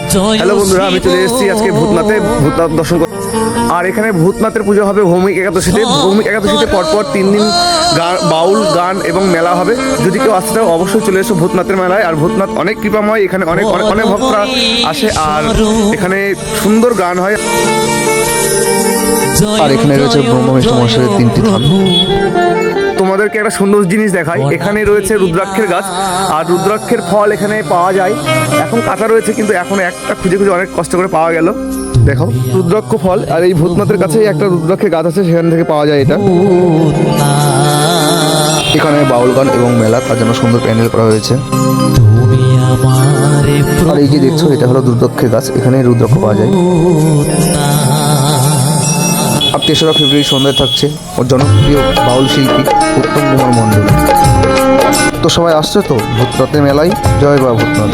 Hello বন্ধুরা, আমি চলে এসেছি আজকে ভূতনাথে ভূতনাথ দর্শন করতে। আর এখানে ভূতনাথের পুজো হবে ভৌমিক একাদশীতে। ভৌমিক একাদশীতে পরপর 3 দিন বাউল গান এবং মেলা হবে। যদি কেউ আসতে চাও অবশ্যই চলে এসো ভূতনাথের মেলায়। আর ভূতনাথ অনেক কৃপাময়, এখানে অনেক অনেক অনেক ভক্তরা আসে আর এখানে সুন্দর গান হয়। আর এখানে রয়েছে ব্রহ্মবিষ্ণু মহাশয়ের 3টি ধাম। তোমাদেরকে একটা সুন্দর জিনিস দেখাই। এখানে রয়েছে রুদ্রাক্ষের গাছ, আর রুদ্রাক্ষের ফল এখানে পাওয়া যায়। এখন কাঁচা রয়েছে, কিন্তু এখন একটা খুঁজে খুঁজে অনেক কষ্ট করে পাওয়া গেল। দেখো রুদ্রাক্ষ ফল, আর এই ভূতনাথের কাছেই একটা রুদ্রাক্ষের গাছ আছে, সেখান থেকে পাওয়া যায় এটা। এখানে বাউল গান এবং মেলা, তার জন্য সুন্দর প্যান্ডেল করা হয়েছে। আর এই যে দেখছো, এটা হলো রুদ্রাক্ষের গাছ, এখানে রুদ্রাক্ষ পাওয়া যায়। আর 3রা ফেব্রুয়ারি সন্ধ্যায় থাকছে ওর জনপ্রিয় বাউল শিল্পী উত্তম কুমার মণ্ডল। তো সবাই আসছে তো ভূতনাথের মেলায়। জয় বাবা ভূতনাথ।